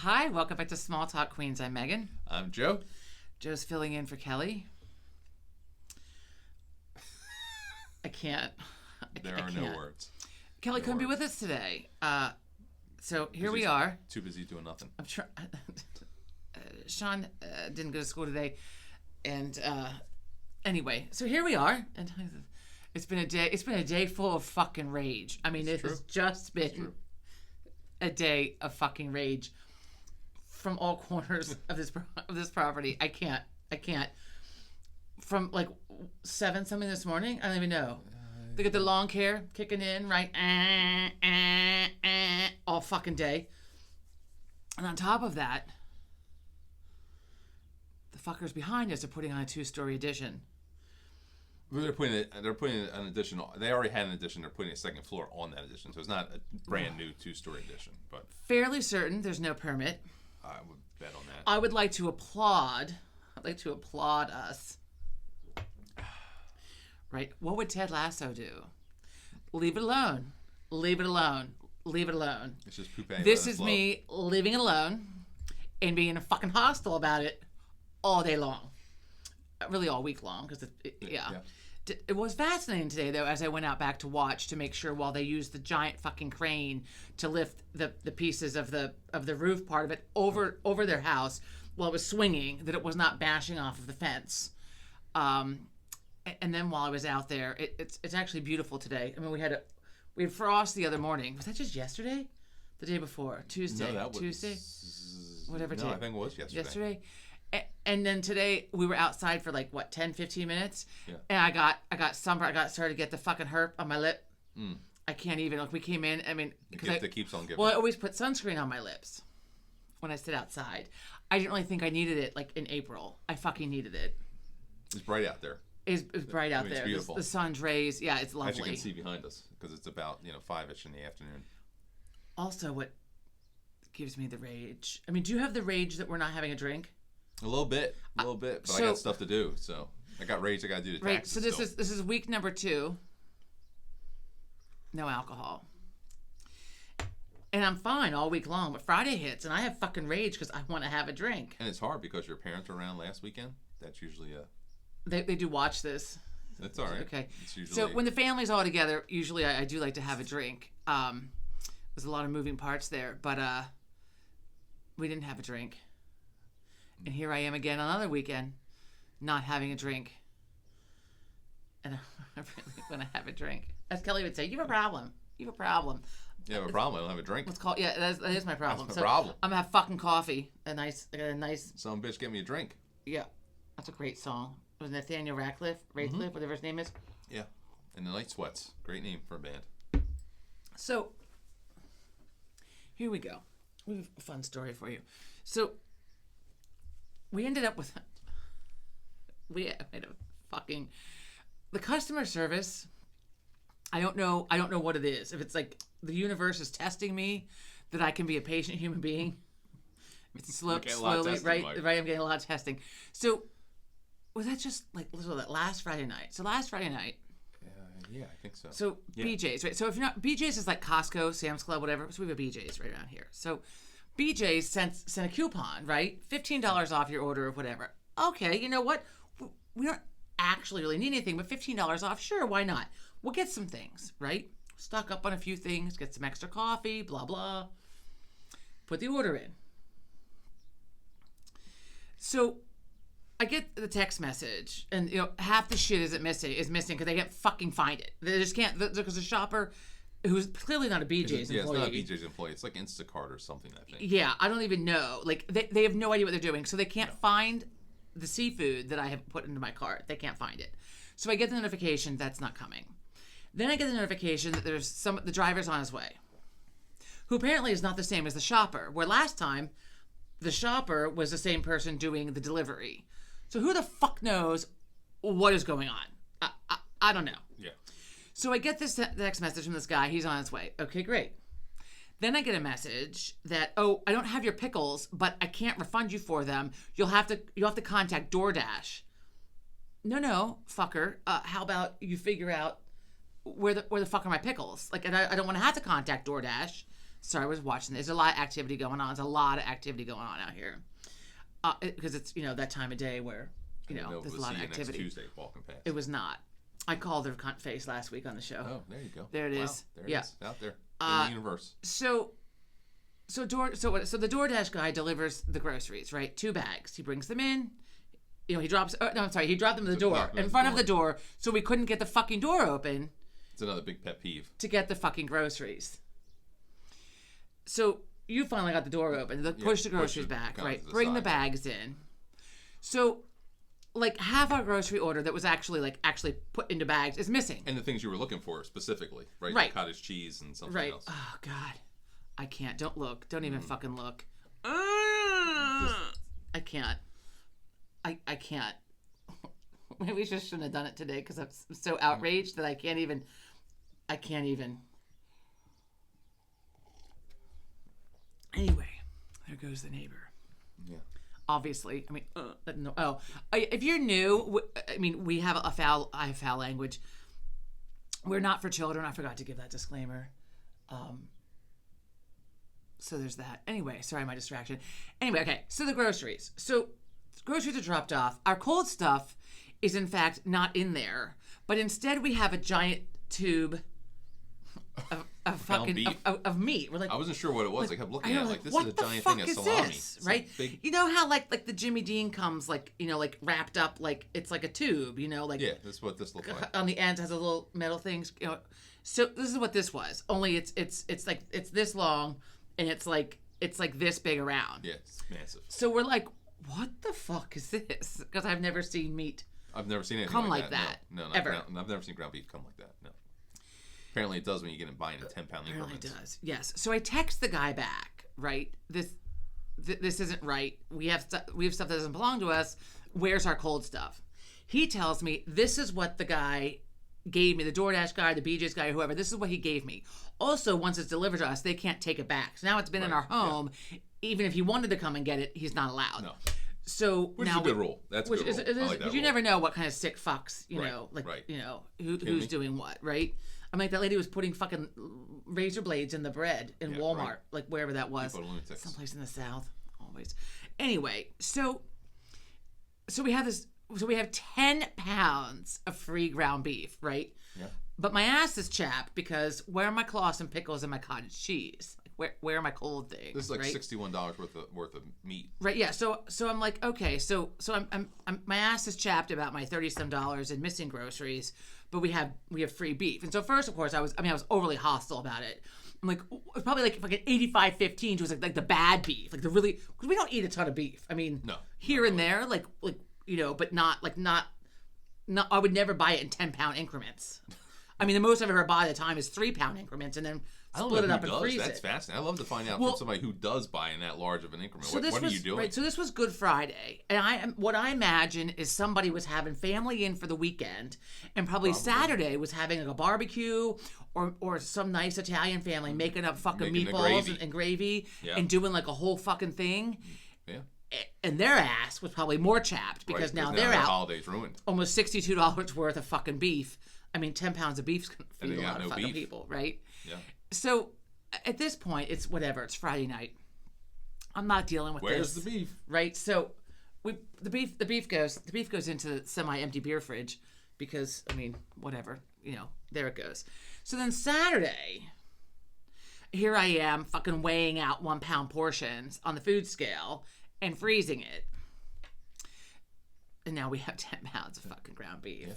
Hi, welcome back to Small Talk Queens. I'm Megan. I'm Joe. Joe's filling in for Kelly. I can't. There are no words. Kelly couldn't be with us today. So here we are. Too busy doing nothing. I'm Sean didn't go to school today. And anyway, so here we are. And it's been a day full of fucking rage. I mean, it has just been a day of fucking rage from all corners of this property. I can't. From like 7 something this morning, I don't even know. They get the lawn care kicking in, right? All fucking day. And on top of that, the fuckers behind us are putting on a 2-story addition. They're putting an addition. They already had an addition. They're putting a second floor on that addition, so it's not a brand new 2-story addition. But fairly certain there's no permit. I would bet on that. I would like to applaud. I'd like to applaud us. Right? What would Ted Lasso do? Leave it alone. Leave it alone. Leave it alone. It's just pooping. This is me leaving it alone and being fucking hostile about it all day long. Really all week long, because It was fascinating today, though, as I went out back to watch to make sure while they used the giant fucking crane to lift the pieces of the roof part of it over their house while it was swinging, that it was not bashing off of the fence. And then while I was out there, it's actually beautiful today. I mean, we had frost the other morning. Was that just yesterday? The day before? Tuesday? No, that was Tuesday? Whatever day. No, I think it was yesterday. And then today we were outside for like 10, 15 minutes, and I got sunburned. I started to get the fucking herp on my lip. I can't even. Like, we came in. I mean, the gift that keeps on giving. Well, I always put sunscreen on my lips when I sit outside. I didn't really think I needed it like in April. I fucking needed it. It's bright out there. It's bright out there. It's beautiful. The sun's rays. Yeah, it's lovely. As you can see behind us, because it's about 5ish in the afternoon. Also, what gives me the rage? I mean, do you have the rage that we're not having a drink? A little bit, but I got stuff to do, so I got rage. I got to do the taxes. Right. So this is week number 2. No alcohol, and I'm fine all week long. But Friday hits, and I have fucking rage because I want to have a drink. And it's hard because your parents were around last weekend. That's usually They do watch this. That's all right. Okay. It's usually... So when the family's all together, usually I do like to have a drink. There's a lot of moving parts there, but we didn't have a drink. And here I am again another weekend, not having a drink. And I really want to have a drink. As Kelly would say, you have a problem. You have a problem. You have a problem. I don't have a drink. Let's call it. Yeah, that is my problem. That's my problem. I'm gonna have fucking coffee. A nice. Some bitch, get me a drink. Yeah, that's a great song. It was Nathaniel Ratcliffe, whatever his name is. Yeah, and the Night Sweats. Great name for a band. So here we go. We have a fun story for you. So we ended up with the customer service. I don't know what it is. If it's like the universe is testing me that I can be a patient human being. It's slowly, right? I'm getting a lot of testing. So was that just like that last Friday night? So last Friday night. Yeah, I think so. So BJ's, right? So if you're not, BJ's is like Costco, Sam's Club, whatever. So we have a BJ's right around here. So BJ's sent a coupon, right? $15 off your order of whatever. Okay, you know what? We don't actually really need anything, but $15 off, sure, why not? We'll get some things, right? Stock up on a few things, get some extra coffee, blah, blah. Put the order in. So I get the text message, and half the shit is missing because they can't fucking find it. They just can't, because the shopper, who's clearly not a BJ's employee. Yeah, it's not a BJ's employee. It's like Instacart or something, I think. Yeah, I don't even know. Like, they have no idea what they're doing, so they can't find the seafood that I have put into my cart. They can't find it. So I get the notification that's not coming. Then I get the notification that the driver's on his way, who apparently is not the same as the shopper, where last time the shopper was the same person doing the delivery. So who the fuck knows what is going on? I don't know. Yeah. So I get this text message from this guy. He's on his way. Okay, great. Then I get a message that, I don't have your pickles, but I can't refund you for them. You'll have to contact DoorDash. No, fucker. How about you figure out where the fuck are my pickles? Like, and I don't want to have to contact DoorDash. Sorry, I was watching. There's a lot of activity going on. There's a lot of activity going on out here. Because it's, that time of day where, there's a lot of activity. Next Tuesday, walking past. It was not. I called her cunt face last week on the show. Oh, there you go. There it is. There it is. Out there in the universe. So the DoorDash guy delivers the groceries, right? 2 bags. He brings them in. He dropped them at the door, in front of the door, so we couldn't get the fucking door open. It's another big pet peeve. To get the fucking groceries. So you finally got the door open. Push the groceries back, right? Bring the bags in. So, like, half our grocery order that was actually put into bags is missing. And the things you were looking for specifically, right? Right. The cottage cheese and something else. Oh, God. I can't. Don't look. Don't even fucking look. I can't. I can't. Maybe we just shouldn't have done it today because I'm so outraged that I can't even. Anyway, there goes the neighbor. Yeah. Obviously, I mean, no. Oh, if you're new, I mean, I have foul language. We're not for children. I forgot to give that disclaimer. So there's that. Anyway, sorry, my distraction. Anyway, okay. So the groceries. Groceries are dropped off. Our cold stuff is in fact not in there, but instead we have a giant tube of meat. We're like, I wasn't sure what it was. I kept looking at it like, this is a giant thing of is salami. This, right? Big... You know how like the Jimmy Dean comes like wrapped up like it's like a tube, like yeah, that's what this looks like. On the ends has a little metal things. So this is what this was. Only it's like it's this long and it's like this big around. Yeah, it's massive. So we're like, what the fuck is this? Because I've never seen meat. I've never seen anything come like that. No, ever. I've never seen ground beef come like that. No. Apparently it does when you get it buying in 10-pound increments. It really does. Yes. So I text the guy back. Right. This isn't right. We have stuff that doesn't belong to us. Where's our cold stuff? He tells me this is what the guy gave me. The DoorDash guy, the BJ's guy, whoever. This is what he gave me. Also, once it's delivered to us, they can't take it back. So now it's been in our home. Yeah. Even if he wanted to come and get it, he's not allowed. No. So which now is a good rule. That's a good rule. It is, I like that because you rule. never know what kind of sick fucks, right. Who's doing what, right? I mean, that lady was putting fucking razor blades in the bread in Walmart, like wherever that was, someplace in the South, always. Anyway, so we have this. So we have 10 pounds of free ground beef, right? Yeah. But my ass is chapped because where are my Claussen pickles and my cottage cheese? Where are my cold things? This is like right? $61 worth of meat. Right. Yeah. So I'm like, okay. So I'm my ass is chapped about my $30-some in missing groceries, but we have free beef. And so first, of course, I was overly hostile about it. I'm like, it's probably like an 85-15 to like the bad beef, like the really, because we don't eat a ton of beef. I mean, no, here and there, like but not. I would never buy it in 10-pound increments. I mean, the most I've ever bought at a time is 3-pound increments, and then split it up and freeze it. That's fascinating. I love to find out from somebody who does buy in that large of an increment. So what are you doing? Right, so this was Good Friday, and what I imagine is somebody was having family in for the weekend, and probably Saturday was having like a barbecue or some nice Italian family making up fucking meatballs and gravy and doing like a whole fucking thing. Yeah. And their ass was probably more chapped because now they're out. Holidays ruined. Almost $62 worth of fucking beef. I mean, 10 pounds of beef's gonna feed a lot of fucking people, right? Yeah. So at this point, it's whatever. It's Friday night. I'm not dealing with Where's this. the beef? Right. So the beef goes into the semi-empty beer fridge because I mean whatever, there it goes. So then Saturday, here I am fucking weighing out 1 pound portions on the food scale and freezing it. And now we have 10 pounds of fucking ground beef. Yeah.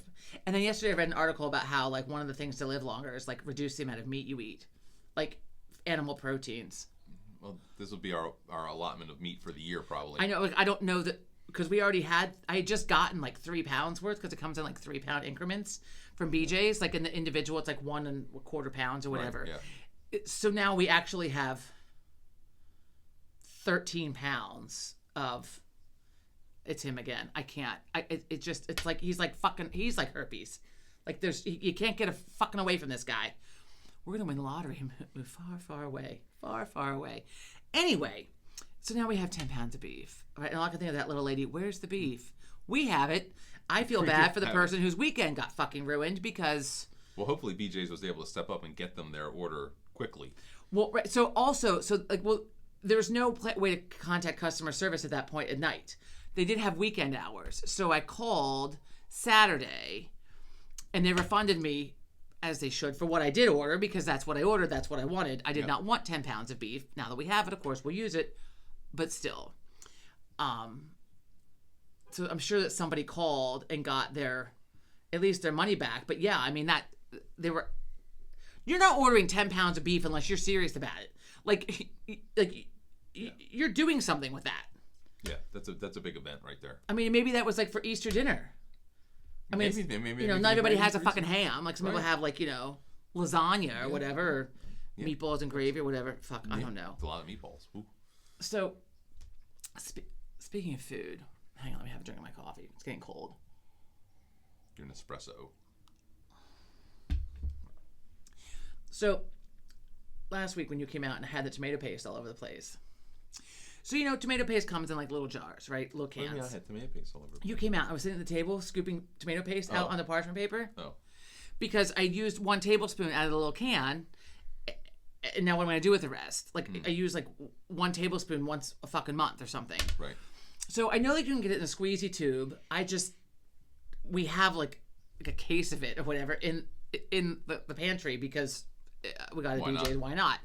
And then yesterday I read an article about how like one of the things to live longer is like reduce the amount of meat you eat. Like animal proteins. Well, this will be our allotment of meat for the year probably. I know. Like, I don't know that because I had just gotten like 3 pounds worth because it comes in like 3-pound increments from BJ's. Like in the individual, it's like 1.25 pounds or whatever. Right, yeah. So now we actually have 13 pounds of. It's him again. I can't. It's like he's like herpes. Like you can't get fucking away from this guy. We're gonna win the lottery and move far, far away, far, far away. Anyway, so now we have 10 pounds of beef. Right, and all I can think of that little lady. Where's the beef? We have it. I feel bad for the person whose weekend got fucking ruined because. Well, hopefully BJ's was able to step up and get them their order quickly. Well, right. So also, there's no way to contact customer service at that point at night. They did have weekend hours. So I called Saturday and they refunded me, as they should, for what I did order, because that's what I ordered. That's what I wanted. I did not want 10 pounds of beef. Now that we have it, of course, we'll use it. But still. So I'm sure that somebody called and got at least their money back. But yeah, I mean, you're not ordering 10 pounds of beef unless you're serious about it. Like you're doing something with that. Yeah, that's a big event right there. I mean, maybe that was like for Easter dinner. I mean, maybe not everybody has a fucking ham. Like some people have lasagna or whatever, or meatballs and gravy or whatever. Fuck, I don't know. It's a lot of meatballs. Ooh. So, speaking of food, hang on, let me have a drink of my coffee. It's getting cold. You're an espresso. So, last week when you came out and I had the tomato paste all over the place. So, tomato paste comes in like little jars, right? Little cans. I had tomato paste all over. You came out. I was sitting at the table scooping tomato paste out on the parchment paper. Oh. Because I used 1 tablespoon out of the little can. And now what am I going to do with the rest? Like, I use like 1 tablespoon once a fucking month or something. Right. So I know that you can get it in a squeezy tube. We have like a case of it or whatever in the pantry because we got a DJ. Why not?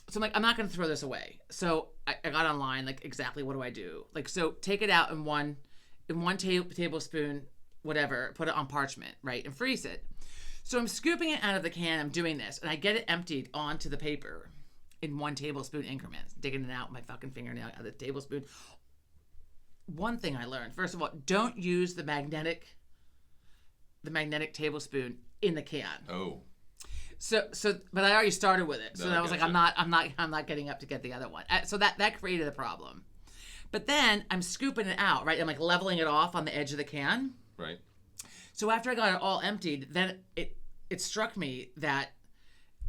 So I'm like, I'm not going to throw this away. So I got online, like, exactly what do I do? Like, so take it out in one tablespoon, whatever, put it on parchment, right, and freeze it. So I'm scooping it out of the can. I'm doing this, and I get it emptied onto the paper in 1 tablespoon increments, digging it out with my fucking fingernail out of the tablespoon. One thing I learned, first of all, don't use the magnetic tablespoon in the can. Oh. So, but I already started with it. So I was like, I'm not getting up to get the other one. So that created a problem. But then I'm scooping it out, right? I'm like leveling it off on the edge of the can. Right. So after I got it all emptied, then it struck me that,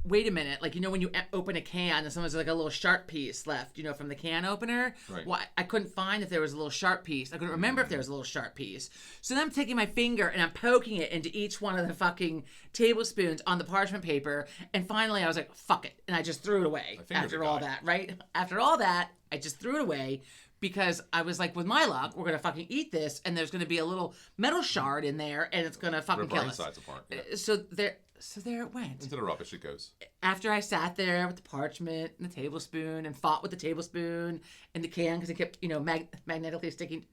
wait a minute, like, when you open a can and someone's like a little sharp piece left, from the can opener. Right. Well, I couldn't find if there was a little sharp piece. I couldn't remember if there was a little sharp piece. So then I'm taking my finger and I'm poking it into each one of the fucking tablespoons on the parchment paper. And finally I was like, fuck it. And I just threw it away after all that, right? After all that, I just threw it away because I was like, with my luck, we're going to fucking eat this and there's going to be a little metal shard in there and it's going to fucking kill us. Sides apart. Yeah. So there it went. Into the rubbish it goes. After I sat there with the parchment and the tablespoon and fought with the tablespoon and the can because it kept, magnetically sticking.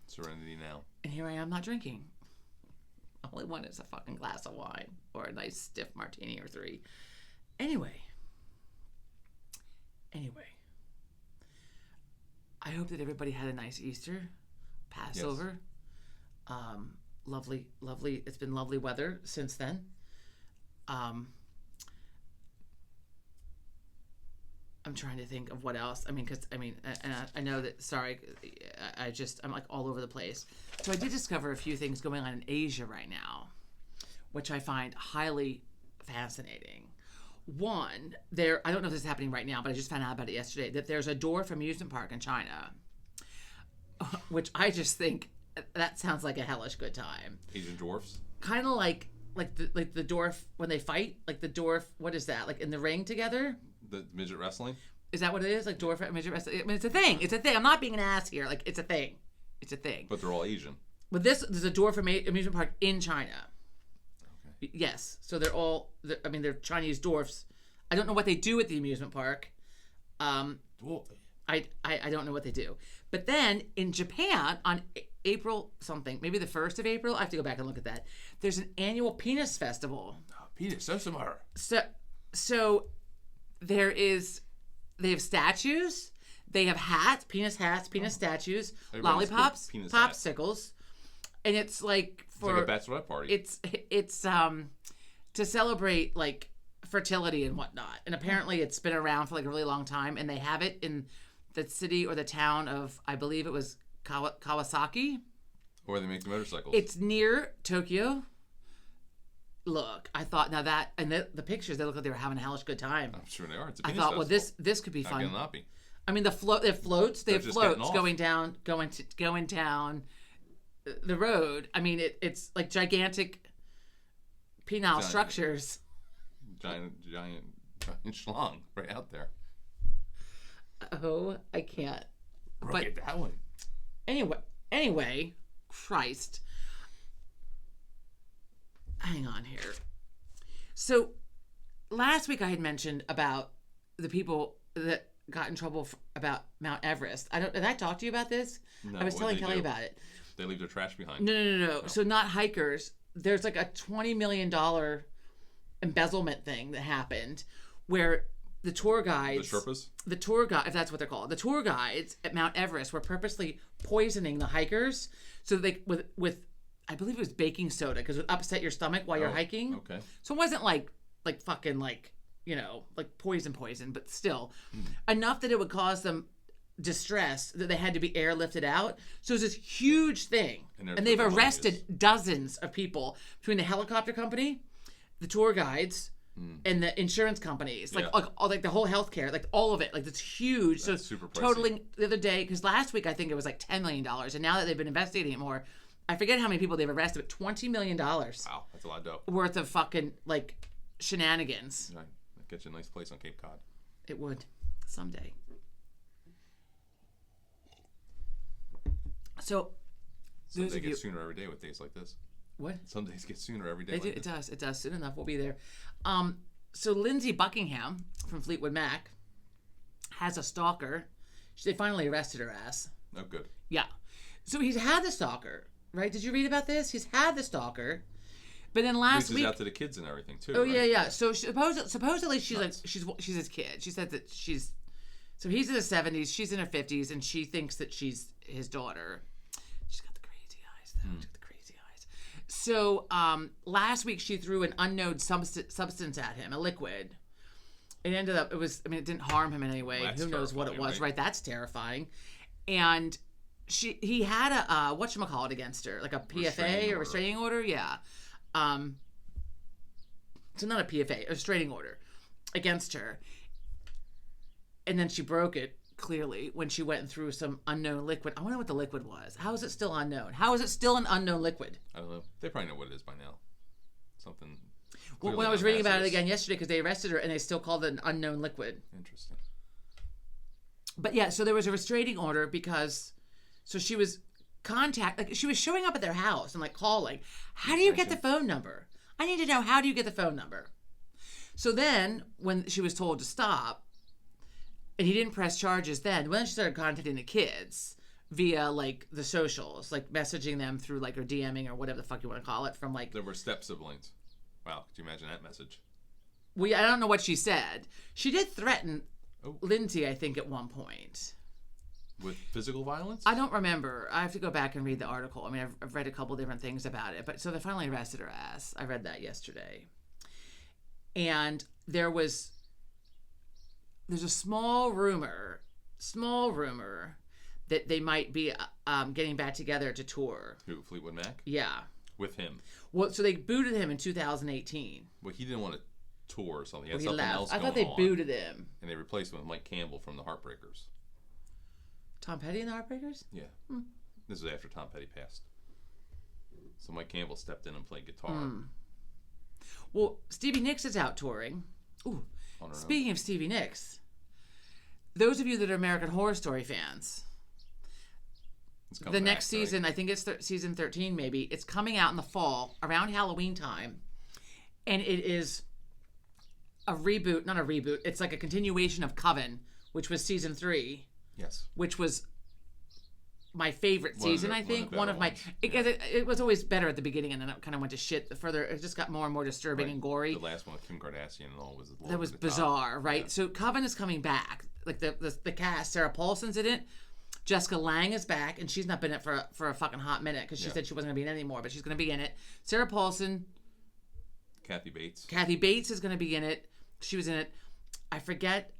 Serenity now. And here I am not drinking. All I want is a fucking glass of wine or a nice stiff martini or 3. Anyway. I hope that everybody had a nice Easter, Passover. Yes. Lovely. It's been lovely weather since then. I'm trying to think of what else. I mean, I know that. Sorry, I'm like all over the place. So I did discover a few things going on in Asia right now, which I find highly fascinating. One, I don't know if this is happening right now, but I just found out about it yesterday, that there's a Dwarf amusement park in China, which I just think that sounds like a hellish good time. Asian dwarfs? Kind of like the dwarf when they fight, like the dwarf, what is that? Like in the ring together? The midget wrestling? Is that what it is? Like dwarf midget wrestling? I mean, it's a thing. I'm not being an ass here. Like, it's a thing. But they're all Asian. But there's a Dwarf amusement park in China. Okay. Yes. So they're Chinese dwarfs. I don't know what they do at the amusement park. I don't know what they do. But then in Japan on April something, maybe the 1st of April, I have to go back and look at that. There's an annual penis festival. Penis, So they have statues, they have hats, penis statues, everybody lollipops, popsicles, and it's like it's like a bachelorette party. It's to celebrate like fertility and whatnot. And apparently it's been around for like a really long time, and they have it in the city or the town of, I believe it was Kawasaki. Where they make the motorcycles. It's near Tokyo. Look, I thought, now that, and the pictures, they look like they were having a hellish good time. I'm sure they are. It's a I penis thought, festival. well, this could be fun. How can it not be? I mean, they have floats going down the road. I mean, it's like gigantic penile structures. Giant schlong right out there. Oh, I can't. Look at that one. Anyway, Christ. Hang on here. So, last week I had mentioned about the people that got in trouble about Mount Everest. Did I talk to you about this? No, I was telling Kelly about it. They leave their trash behind. No. So not hikers. There's like a $20 million embezzlement thing that happened where the tour guides... The Sherpas? The tour guide, if that's what they're called. The tour guides at Mount Everest were purposely poisoning the hikers so they with I believe it was baking soda because it would upset your stomach while you're hiking. Okay. So it wasn't like fucking like poison, but still enough that it would cause them distress that they had to be airlifted out. So it was this huge thing. And they've arrested dozens of people between the helicopter company, the tour guides, and the insurance companies, like the whole healthcare, like all of it, like it's huge. That's so super pricey. Totaling the other day, because last week I think it was like $10 million, and now that they've been investigating it more, I forget how many people they've arrested, but $20 million. Wow, that's a lot of dope. Worth of fucking like shenanigans. Right, that gets you a nice place on Cape Cod. It would someday. So, some days get sooner every day with days like this. What? Some days get sooner every day. It does. It does. Soon enough, we'll be there. So Lindsey Buckingham from Fleetwood Mac has a stalker. They finally arrested her ass. Oh, good. Yeah. So he's had the stalker, right? Did you read about this? He's had the stalker, but then last week out to the kids and everything too. Oh right? yeah. So supposedly she's his kid. She said that so he's in his 70s, she's in her 50s, and she thinks that she's his daughter. She's got the crazy eyes though. She's got the crazy eyes. So last week she threw an unknown substance at him, a liquid. It ended up it didn't harm him in any way. Well, who knows what it was, right? That's terrifying. And he had a whatchamacallit against her, like a PFA or restraining order. Yeah. So not a PFA, a restraining order against her. And then she broke it, clearly, when she went through some unknown liquid. I wonder what the liquid was. How is it still unknown? How is it still an unknown liquid? I don't know. They probably know what it is by now. Something. Well, when I was reading about it again yesterday, because they arrested her and they still called it an unknown liquid. Interesting. But yeah, so there was a restraining order so she was she was showing up at their house and like calling. How do you get the phone number? I need to know, how do you get the phone number? So then when she was told to stop, and he didn't press charges then she started contacting the kids via like the socials, like messaging them through like or DMing or whatever the fuck you want to call it, from like there were step siblings. Wow, could you imagine that message? I don't know what she said. She did threaten Lindsay, I think, at one point. With physical violence? I don't remember. I have to go back and read the article. I mean, I've read a couple different things about it. But so they finally arrested her ass. I read that yesterday. And there's a small rumor that they might be getting back together to tour. Who, Fleetwood Mac? Yeah. With him? Well, so they booted him in 2018. Well, he didn't want to tour or something. He had he something left. else I going thought they on. booted him. And they replaced him with Mike Campbell from the Heartbreakers. Tom Petty and the Heartbreakers? Yeah. This was after Tom Petty passed. So Mike Campbell stepped in and played guitar. Well, Stevie Nicks is out touring. Ooh. Speaking of Stevie Nicks, those of you that are American Horror Story fans, the next season, right? I think it's season 13 maybe, it's coming out in the fall, around Halloween time. And it is not a reboot, it's like a continuation of Coven, which was season 3. Yes. Which was my favorite season, I think. It was always better at the beginning, and then it kind of went to shit the further. It just got more and more disturbing and gory. The last one with Kim Kardashian and all was bizarre, right? Yeah. So Coven is coming back. Like the cast, Sarah Paulson's in it. Jessica Lange is back, and she's not been in it for a fucking hot minute because she said she wasn't going to be in it anymore, but she's going to be in it. Sarah Paulson. Kathy Bates. Kathy Bates is going to be in it. She was in it. I forget.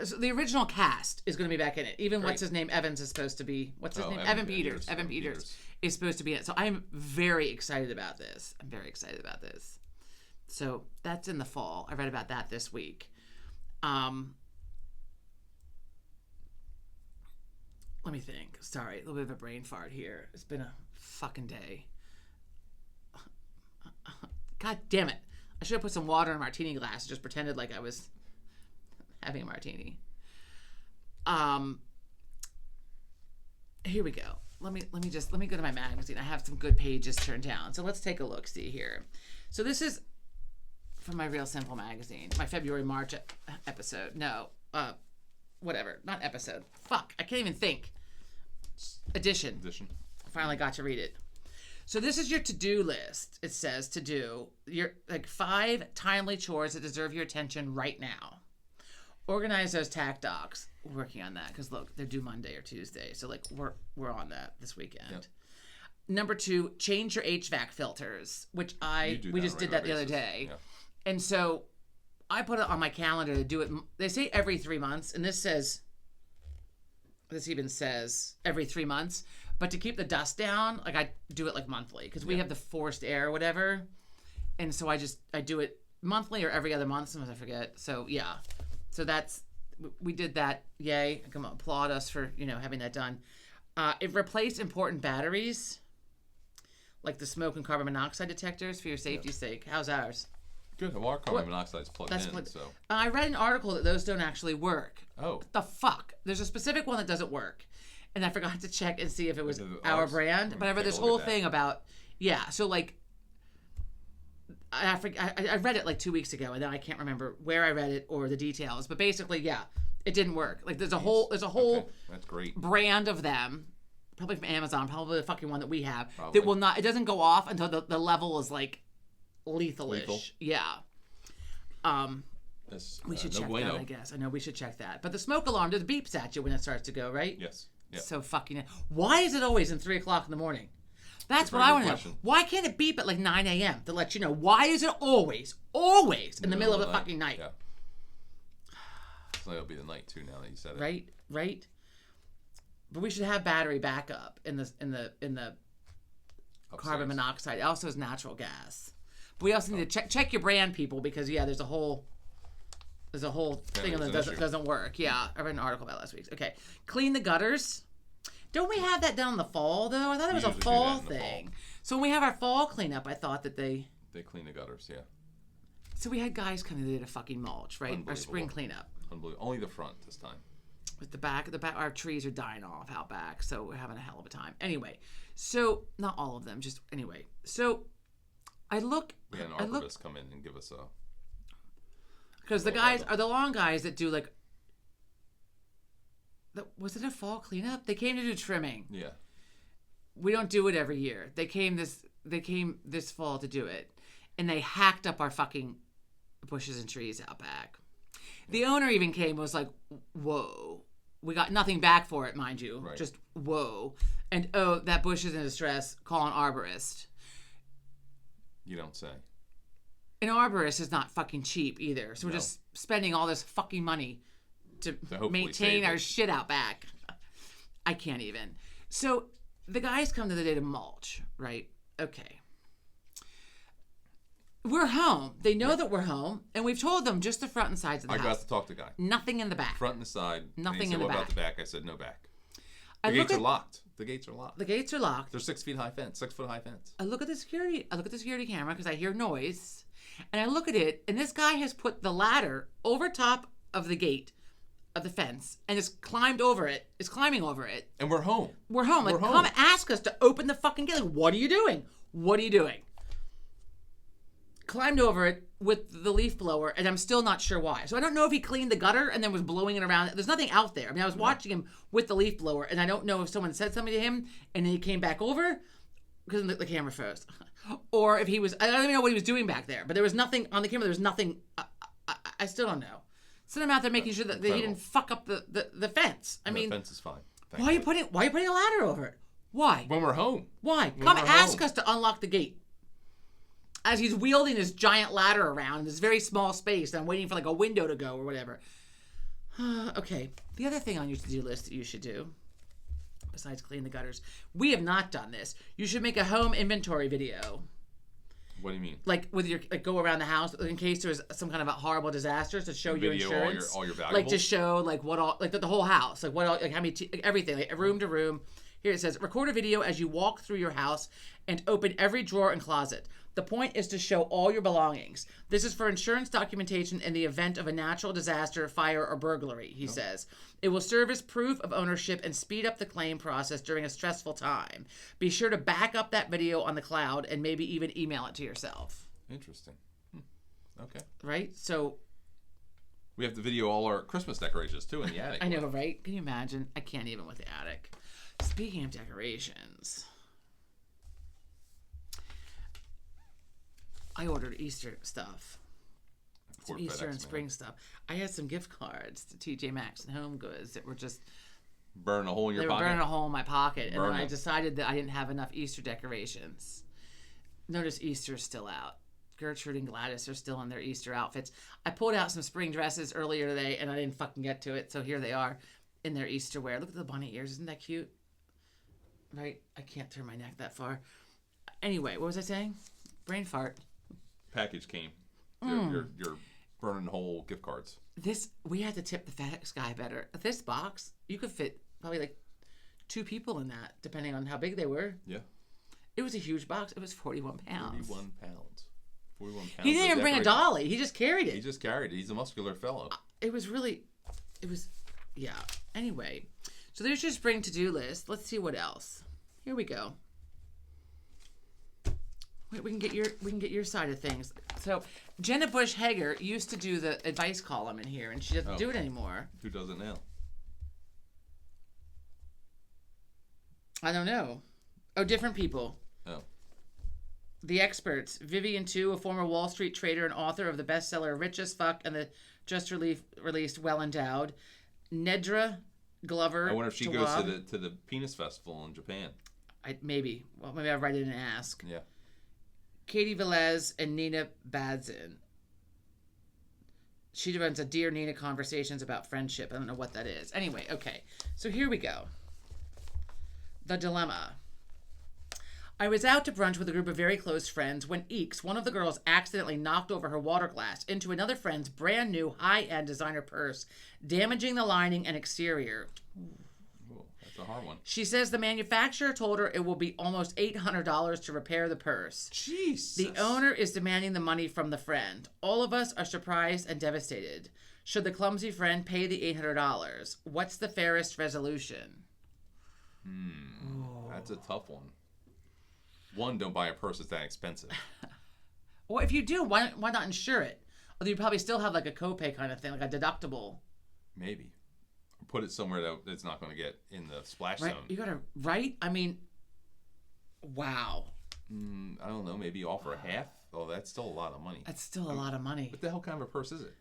So the original cast is going to be back in it. Even what's his name? Evans is supposed to be. What's his name? Evan Peters. Evan Peters is supposed to be in it. So I'm very excited about this. So that's in the fall. I read about that this week. Let me think. Sorry, a little bit of a brain fart here. It's been a fucking day. God damn it. I should have put some water in a martini glass and just pretended like I was having a martini. Here we go. Let me go to my magazine. I have some good pages turned down. So let's take a look. See here. So this is from my Real Simple magazine, my February-March episode. No, whatever. Not episode. Fuck. I can't even think. Edition. I finally got to read it. So this is your to-do list. It says to do your 5 timely chores that deserve your attention right now. Organize those tack docs. We're working on that because look, they're due Monday or Tuesday. So we're on that this weekend. Yep. Number 2, change your HVAC filters, which we just did that the other day. Yeah. And so I put it on my calendar to do it. They say every 3 months, and this even says every 3 months. But to keep the dust down, I do it monthly because we have the forced air or whatever. And so I do it monthly or every other month. Sometimes I forget. So yeah. So we did that. Yay. I can applaud us for, having that done. It replaced important batteries, like the smoke and carbon monoxide detectors for your safety's sake. How's ours? Good. Well, our carbon monoxide is plugged in. So I read an article that those don't actually work. Oh. What the fuck? There's a specific one that doesn't work. And I forgot to check and see if it was our brand. But I read this whole thing about, so I read it 2 weeks ago, and then I can't remember where I read it or the details. But basically, it didn't work. There's a whole that's great brand of them, probably from Amazon, probably the fucking one that we have, that will not. It doesn't go off until the level is lethal-ish. Lethal. Yeah. We should check that, I guess. I know we should check that. But the smoke alarm just beeps at you when it starts to go, right? Yes. Yep. So fucking. Why is it always in 3 o'clock in the morning? That's what I want to know. Why can't it beep at 9 a.m. to let you know? Why is it always in the middle of the fucking night? Yeah. So it'll be the night too. Now that you said it. Right. But we should have battery backup in the carbon monoxide. It also has natural gas. But we also need to check your brand, people, because there's a whole thing that doesn't work. Yeah, I read an article about it last week. Okay, clean the gutters. Don't we have that done in the fall though? I thought it was a fall thing. So when we have our fall cleanup, I thought that they clean the gutters. Yeah. So we had guys come in to fucking mulch, right? Our spring cleanup. Unbelievable. Only the front this time. With the back, our trees are dying off out back, so we're having a hell of a time. Anyway, so not all of them, just anyway. So I look. We had an arborist come in and give us a. Because the guys are the long guys that do was it a fall cleanup? They came to do trimming. Yeah. We don't do it every year. They came this fall to do it, and they hacked up our fucking bushes and trees out back. The owner even came and was like, "Whoa, we got nothing back for it, mind you. Right. Just whoa." And that bush is in distress. Call an arborist. You don't say. An arborist is not fucking cheap either. So we're just spending all this fucking money to maintain our shit out back. I can't even. So the guys come to the day to mulch, right? Okay. We're home. They know that we're home, and we've told them just the front and sides of the house. I got to talk to the guy. Nothing in the back. Front and the side. Nothing in the back. What about the back? I said no back. The gates are locked. The gates are locked. The gates are locked. They're 6 feet high fence. 6 foot high fence. I look at the security camera because I hear noise, and I look at it, and this guy has put the ladder over top of the gate of the fence and is climbing over it. And we're home. We're home. Come ask us to open the fucking gate. What are you doing? Climbed over it with the leaf blower, and I'm still not sure why. So I don't know if he cleaned the gutter and then was blowing it around. There's nothing out there. I mean, I was watching him with the leaf blower, and I don't know if someone said something to him, and then he came back over because the camera froze, or if he was. I don't even know what he was doing back there. But there was nothing on the camera. There was nothing. I still don't know. So I'm out there making sure that he didn't fuck up the fence. I mean, the fence is fine. Why are you putting a ladder over it? Why? When we're home. Why? Come ask us to unlock the gate. As he's wielding this giant ladder around in this very small space, and I'm waiting for a window to go or whatever. Okay. The other thing on your to-do list that you should do, besides clean the gutters, we have not done this. You should make a home inventory video. What do you mean? With your go around the house in case there's some kind of a horrible disaster to show your insurance. All your valuables. To show what all the whole house, what all, how many everything, room to room. Here it says, record a video as you walk through your house and open every drawer and closet. The point is to show all your belongings. This is for insurance documentation in the event of a natural disaster, fire, or burglary, he says. It will serve as proof of ownership and speed up the claim process during a stressful time. Be sure to back up that video on the cloud and maybe even email it to yourself. Interesting. Okay. Right? So... we have to video all our Christmas decorations, too, in the attic. I know, right? Can you imagine? I can't even with the attic. Speaking of decorations... I ordered Easter stuff. Some Easter and spring stuff. I had some gift cards to TJ Maxx and Home Goods that were just... burning a hole in your pocket? They were burning a hole in my pocket. And then I decided that I didn't have enough Easter decorations. Notice Easter's still out. Gertrude and Gladys are still in their Easter outfits. I pulled out some spring dresses earlier today, and I didn't fucking get to it. So here they are in their Easter wear. Look at the bunny ears. Isn't that cute? Right? I can't turn my neck that far. Anyway, what was I saying? Brain fart. Package came. Your burning hole gift cards. We had to tip the FedEx guy better. This box, you could fit probably like 2 people in that, depending on how big they were. Yeah. It was a huge box. It was 41 pounds. 41 pounds. 41 pounds. He didn't even bring a dolly. He just carried it. He just carried it. He's a muscular fellow. Yeah. Anyway, so there's your spring to-do list. Let's see what else. Here we go. Wait, we can get your side of things. So Jenna Bush Hager used to do the advice column in here, and she doesn't do it anymore. Who does it now? I don't know. Oh, different people. Oh. The experts. Vivian Tu, a former Wall Street trader and author of the bestseller Rich as Fuck and the just released Well Endowed. Nedra Glover. I wonder if she goes to the Penis Festival in Japan. Maybe. Well, maybe I'll write it and ask. Yeah. Katie Velez and Nina Badzin. She runs a Dear Nina Conversations about friendship. I don't know what that is. Anyway, okay. So here we go. The dilemma. I was out to brunch with a group of very close friends when Eeks, one of the girls, accidentally knocked over her water glass into another friend's brand new high-end designer purse, damaging the lining and exterior. Ooh, that's a hard one. She says the manufacturer told her it will be almost $800 to repair the purse. Jesus. The owner is demanding the money from the friend. All of us are surprised and devastated. Should the clumsy friend pay the $800? What's the fairest resolution? That's a tough one. One, don't buy a purse that's that expensive. Well, if you do, why not insure it? Although you probably still have like a copay kind of thing, like a deductible. Maybe. Put it somewhere that it's not going to get in the splash Right? zone. You gotta, right? I mean, wow. I don't know. Maybe offer a half. Oh, that's still a lot of money. That's still a lot of money. What the hell kind of a purse is it?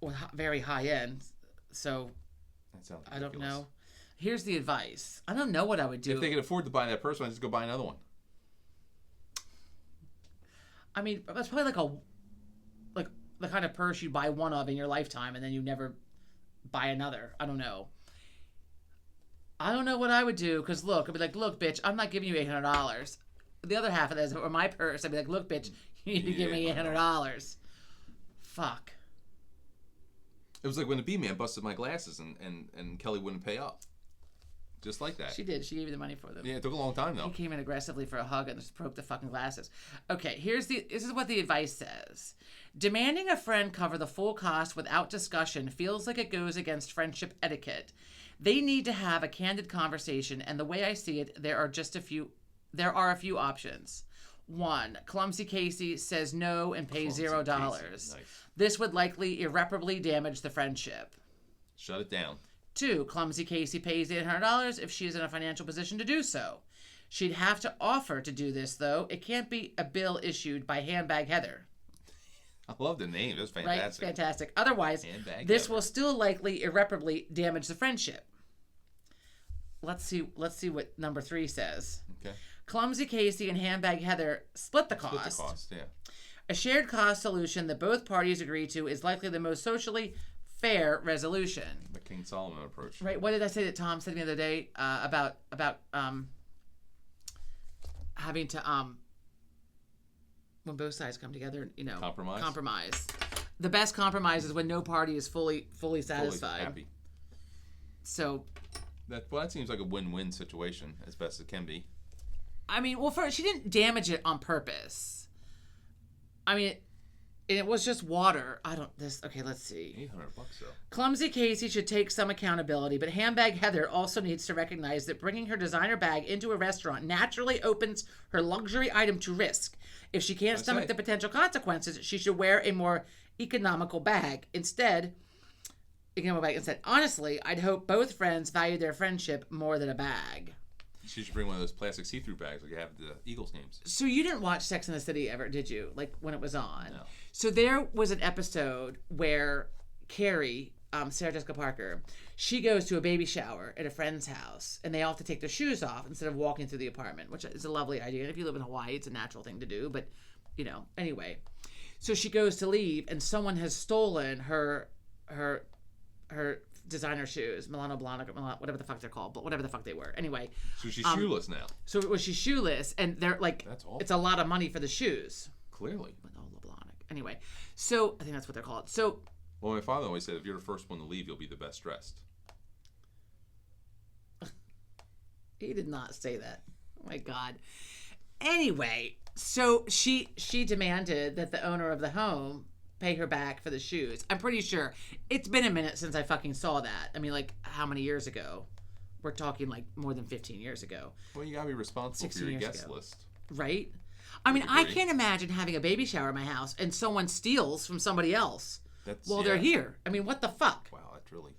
Well, very high end. So, That sounds I ridiculous. don't know. Here's the advice. I don't know what I would do. If they can afford to buy that purse, why not just go buy another one? I mean, that's probably like the kind of purse you buy one of in your lifetime and then you never buy another. I don't know. I don't know what I would do because look, I'd be like, look, bitch, I'm not giving you $800. The other half of this, or my purse, I'd be like, look, bitch, you need to give me $800. Fuck. It was like when the B-Man busted my glasses and Kelly wouldn't pay up. Just like that. She did. She gave you the money for them. Yeah, it took a long time though. He came in aggressively for a hug and just broke the fucking glasses. Okay, this is what the advice says. Demanding a friend cover the full cost without discussion feels like it goes against friendship etiquette. They need to have a candid conversation, and the way I see it, there are a few options. 1, Clumsy Casey says no and pays $0. Nice. This would likely irreparably damage the friendship. Shut it down. 2, Clumsy Casey pays $800 if she is in a financial position to do so. She'd have to offer to do this, though. It can't be a bill issued by Handbag Heather. I love the name. That's fantastic. Right? It's fantastic. Otherwise, this will still likely irreparably damage the friendship. Let's see what number 3 says. Okay. Clumsy Casey and Handbag Heather split the cost. Split the cost, yeah. A shared cost solution that both parties agree to is likely the most socially fair resolution. The King Solomon approach. Right. What did I say that Tom said the other day about having to when both sides come together, compromise. The best compromise is when no party is fully satisfied. Fully happy. So that seems like a win-win situation as best it can be. I mean, well, first, she didn't damage it on purpose. I mean, it was just water. Okay, let's see. $800 though. Clumsy Casey should take some accountability, but Handbag Heather also needs to recognize that bringing her designer bag into a restaurant naturally opens her luxury item to risk. If she can't stomach the potential consequences, she should wear a more economical bag. Instead, honestly, I'd hope both friends value their friendship more than a bag. She should bring one of those plastic see-through bags like you have the Eagles games. So you didn't watch Sex and the City ever, did you? Like when it was on? No. So there was an episode where Carrie, Sarah Jessica Parker, she goes to a baby shower at a friend's house, and they all have to take their shoes off instead of walking through the apartment, which is a lovely idea. And if you live in Hawaii, it's a natural thing to do. But, anyway. So she goes to leave, and someone has stolen her designer shoes, Milano Blahnik, whatever the fuck they're called, but whatever the fuck they were. Anyway. So she's shoeless now. So she's shoeless, and they're like, that's awful. It's a lot of money for the shoes. Clearly. Milano Blahnik. Anyway, so I think that's what they're called. So. Well, my father always said, if you're the first one to leave, you'll be the best dressed. He did not say that. Oh my God. Anyway, so she demanded that the owner of the home pay her back for the shoes. I'm pretty sure it's been a minute since I fucking saw that. I mean, like, how many years ago? We're talking like more than 15 years ago. Well, you gotta be responsible for your guest list. Right? I mean, I can't imagine having a baby shower in my house and someone steals from somebody else while they're here. I mean, what the fuck? Wow, that's really,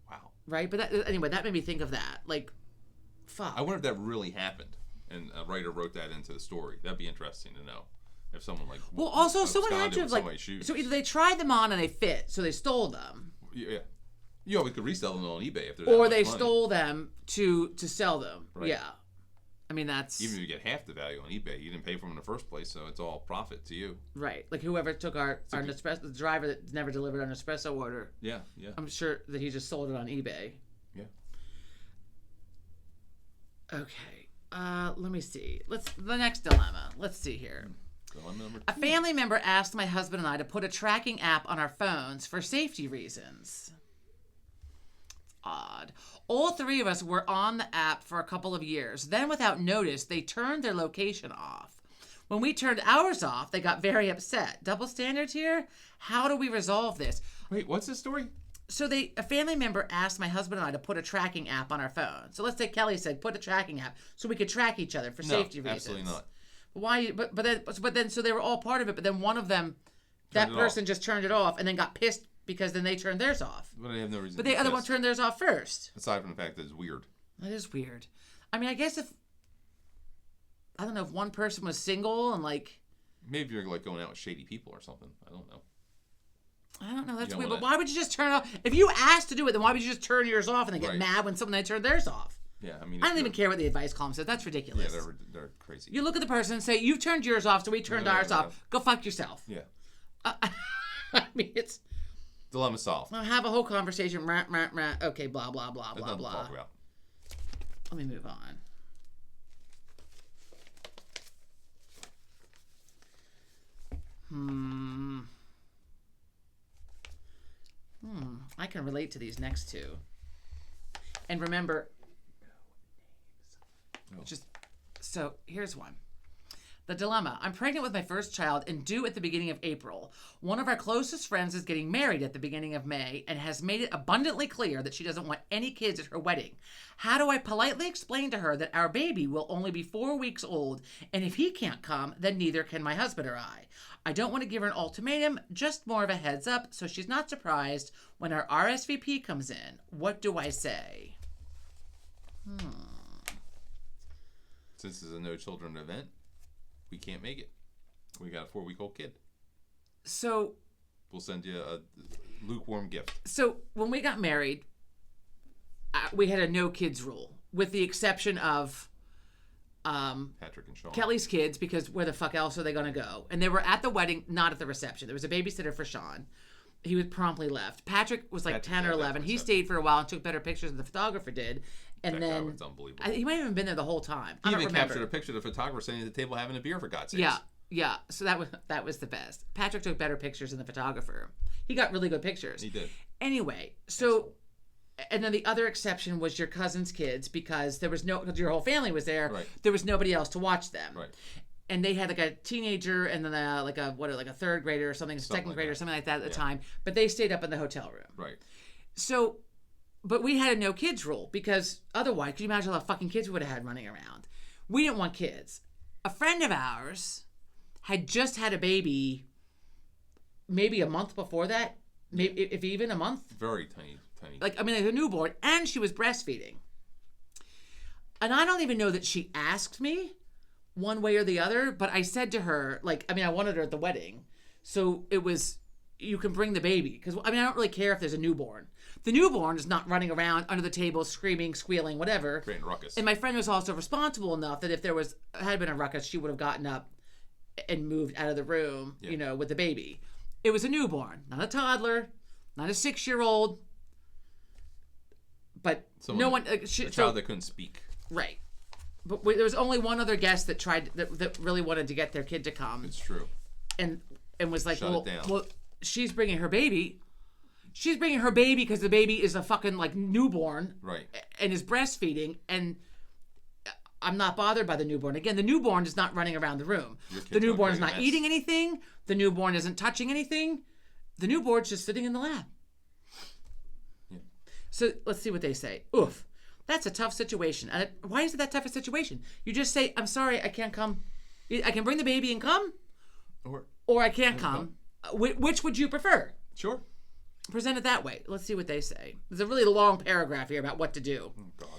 wow. Right? But anyway, that made me think of that. Like, fuck. I wonder if that really happened and a writer wrote that into the story. That'd be interesting to know. If someone like someone had to have so either they tried them on and they fit, so they stole them. Yeah, you always could resell them on eBay if they're or they stole them to sell them. Right. Yeah, I mean that's even if you get half the value on eBay, you didn't pay for them in the first place, so it's all profit to you. Right, like whoever took our Nespresso, the driver that never delivered our Nespresso order. Yeah. I'm sure that he just sold it on eBay. Yeah. Okay, let me see. The next dilemma. Let's see here. A family member asked my husband and I to put a tracking app on our phones for safety reasons. Odd. All three of us were on the app for a couple of years. Then, without notice, they turned their location off. When we turned ours off, they got very upset. Double standards here? How do we resolve this? Wait, what's the story? So a family member asked my husband and I to put a tracking app on our phone. So let's say Kelly said, put a tracking app so we could track each other for safety reasons. Absolutely not. Why? But then so they were all part of it. But then one of them, that person just turned it off and then got pissed because then they turned theirs off. But they have no reason. But the other one turned theirs off first. Aside from the fact that it's weird. That is weird. I mean, I guess if one person was single and like. Maybe you're like going out with shady people or something. I don't know. That's weird. But why would you just turn it off? If you asked to do it, then why would you just turn yours off and then get mad when they turn theirs off? Yeah, I mean, I don't even care what the advice column says. That's ridiculous. Yeah, they're crazy. You look at the person and say, "You turned yours off, so we turned ours off. Go fuck yourself." Yeah. I mean, it's dilemma solved. I'll have a whole conversation. Okay, blah blah blah blah blah. Talk about. Let me move on. I can relate to these next two. And remember, so here's one. The dilemma. I'm pregnant with my first child and due at the beginning of April. One of our closest friends is getting married at the beginning of May and has made it abundantly clear that she doesn't want any kids at her wedding. How do I politely explain to her that our baby will only be 4 weeks old, and if he can't come, then neither can my husband or I? I don't want to give her an ultimatum, just more of a heads up so she's not surprised when our RSVP comes in. What do I say? Since it's a no children event, we can't make it. We got a 4-week-old kid. So we'll send you a lukewarm gift. So when we got married, we had a no kids rule, with the exception of Patrick and Sean. Kelly's kids, because where the fuck else are they going to go? And they were at the wedding, not at the reception. There was a babysitter for Sean. He was promptly left. Patrick was like 10 or 11. He stayed for a while and took better pictures than the photographer did. And then it's unbelievable. He might have even been there the whole time. He even captured a picture of the photographer sitting at the table having a beer, for God's sakes. Yeah. So that was the best. Patrick took better pictures than the photographer. He got really good pictures. He did. Anyway, so And then the other exception was your cousin's kids, because because your whole family was there. Right. There was nobody else to watch them. Right. And they had like a teenager and then like a third grader or something second like grader or that. something like that at the time. But they stayed up in the hotel room. Right. So, but we had a no kids rule, because otherwise, could you imagine how many fucking kids we would have had running around? We didn't want kids. A friend of ours had just had a baby maybe a month before that, maybe if even a month. Very tiny. Like a newborn, and she was breastfeeding. And I don't even know that she asked me one way or the other, but I said to her, I wanted her at the wedding. So it was, you can bring the baby. Because, I don't really care if there's a newborn. The newborn is not running around under the table, screaming, squealing, whatever. Creating ruckus. And my friend was also responsible enough that if there had been a ruckus, she would have gotten up and moved out of the room, with the baby. It was a newborn, not a toddler, not a 6-year-old. But no one... a child that couldn't speak. Right. But there was only one other guest that really wanted to get their kid to come. It's true. And was like, Shut it down. Well, she's bringing her baby. She's bringing her baby because the baby is a fucking newborn. Right. And is breastfeeding. And I'm not bothered by the newborn. Again, the newborn is not running around the room. The newborn is not eating anything. The newborn isn't touching anything. The newborn's just sitting in the lap. Yeah. So let's see what they say. Oof. That's a tough situation. And why is it that tough a situation? You just say, I'm sorry, I can't come. I can bring the baby and come, or I can't come. Which would you prefer? Sure. Present it that way. Let's see what they say. There's a really long paragraph here about what to do. Oh, God.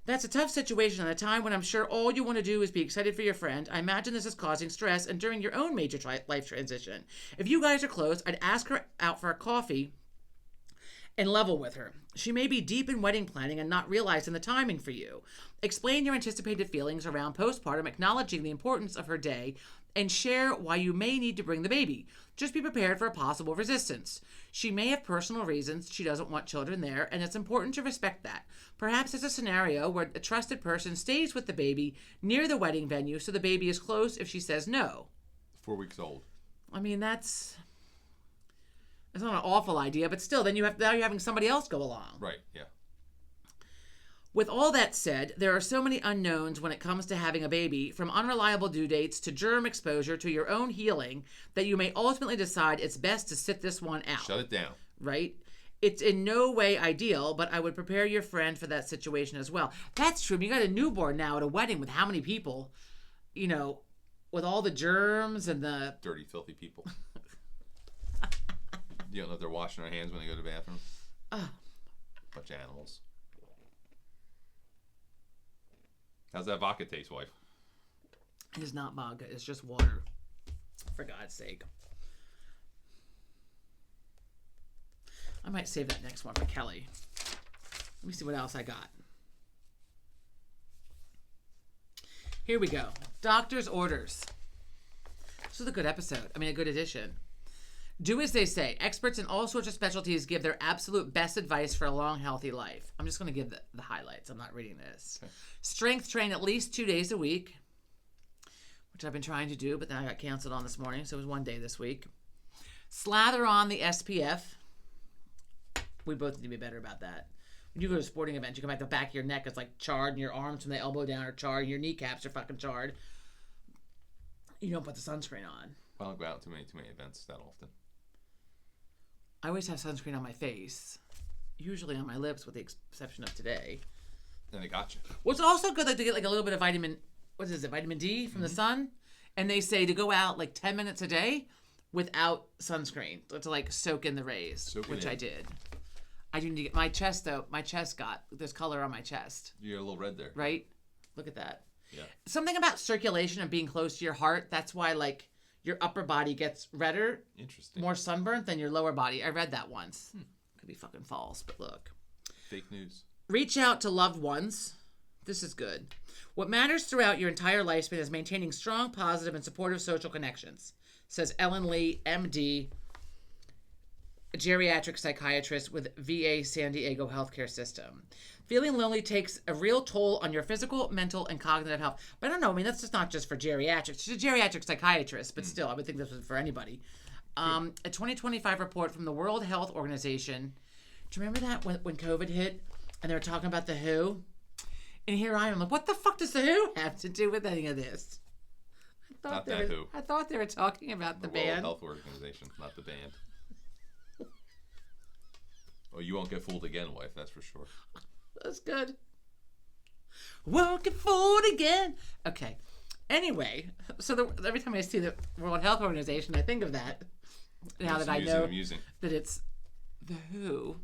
That's a tough situation at a time when I'm sure all you want to do is be excited for your friend. I imagine this is causing stress and during your own major life transition. If you guys are close, I'd ask her out for a coffee and level with her. She may be deep in wedding planning and not realizing the timing for you. Explain your anticipated feelings around postpartum, acknowledging the importance of her day, and share why you may need to bring the baby. Just be prepared for a possible resistance. She may have personal reasons she doesn't want children there, and it's important to respect that. Perhaps there's a scenario where a trusted person stays with the baby near the wedding venue so the baby is close if she says no. 4 weeks old. It's not an awful idea, but still, then you're having somebody else go along. Right, yeah. With all that said, there are so many unknowns when it comes to having a baby, from unreliable due dates to germ exposure to your own healing, that you may ultimately decide it's best to sit this one out. Shut it down. Right? It's in no way ideal, but I would prepare your friend for that situation as well. That's true. I mean, you got a newborn now at a wedding with how many people? With all the germs and the... Dirty, filthy people. You don't know if they're washing their hands when they go to the bathroom? Bunch of animals. How's that vodka taste, wife? It's not vodka. It's just water. For God's sake. I might save that next one for Kelly. Let me see what else I got. Here we go. Doctor's orders. This was a good episode. A good edition. Do as they say. Experts in all sorts of specialties give their absolute best advice for a long, healthy life. I'm just going to give the highlights. I'm not reading this. Okay. Strength train at least 2 days a week, which I've been trying to do, but then I got canceled on this morning, so it was 1 day this week. Slather on the SPF. We both need to be better about that. When you go to a sporting event, you come back, the back of your neck is like charred, and your arms from the elbow down are charred, and your kneecaps are fucking charred. You don't put the sunscreen on. I don't go out to too many events that often. I always have sunscreen on my face, usually on my lips, with the exception of today. And they got you. Well, it's also good to get a little bit of vitamin D from the sun. And they say to go out 10 minutes a day without sunscreen to soak in the rays, which I did. I do need to get my chest, though. My chest there's color on my chest. You're a little red there. Right? Look at that. Yeah. Something about circulation and being close to your heart. That's why your upper body gets redder. Interesting. More sunburnt than your lower body. I read that once. Could be fucking false, but look. Fake news. Reach out to loved ones. This is good. What matters throughout your entire lifespan is maintaining strong, positive, and supportive social connections, says Ellen Lee, MD, a geriatric psychiatrist with VA San Diego Healthcare System. Feeling lonely takes a real toll on your physical, mental, and cognitive health. But I don't know. That's just not just for geriatrics. She's a geriatric psychiatrist, but still, I would think this was for anybody. A 2025 report from the World Health Organization Do you remember that when COVID hit and they were talking about the WHO? And here I am like, what the fuck does the WHO have to do with any of this? Not that WHO. I thought they were talking about the band. World Health Organization, not the band. Oh, you won't get fooled again, wife, that's for sure. That's good. Won't get fooled again. Okay. Anyway, so every time I see the World Health Organization, I think of that. Now that I know that it's the WHO.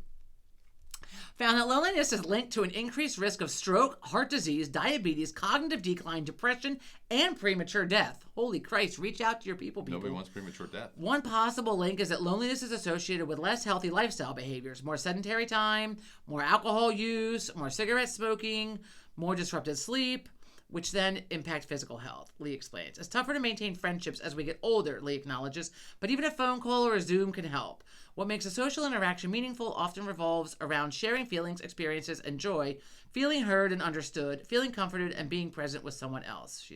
Found that loneliness is linked to an increased risk of stroke, heart disease, diabetes, cognitive decline, depression, and premature death. Holy Christ, reach out to your people. Nobody wants premature death. One possible link is that loneliness is associated with less healthy lifestyle behaviors, more sedentary time, more alcohol use, more cigarette smoking, more disrupted sleep, which then impact physical health, Lee explains. It's tougher to maintain friendships as we get older, Lee acknowledges, but even a phone call or a Zoom can help. What makes a social interaction meaningful often revolves around sharing feelings, experiences, and joy, feeling heard and understood, feeling comforted, and being present with someone else,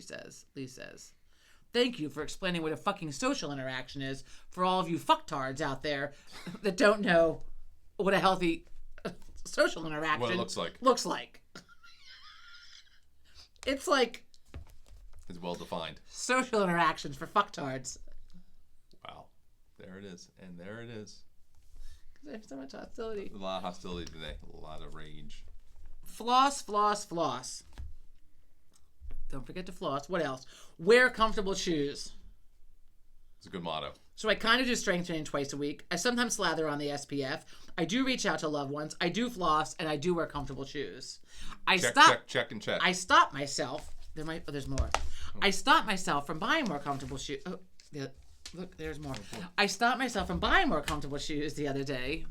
Lee says. Thank you for explaining what a fucking social interaction is for all of you fucktards out there that don't know what a healthy social interaction looks like. It's like... It's well defined. Social interactions for fucktards. Wow. There it is. And there it is. There's so much hostility. A lot of hostility today. A lot of rage. Floss, floss, floss. Don't forget to floss. What else? Wear comfortable shoes. It's a good motto. So I kind of do strength training twice a week. I sometimes slather on the SPF. I do reach out to loved ones. I do floss, and I do wear comfortable shoes. Check, and check. I stop myself. There's more. I stop myself from buying more comfortable shoes. Oh, yeah. Look, there's more. I stopped myself from buying more comfortable shoes the other day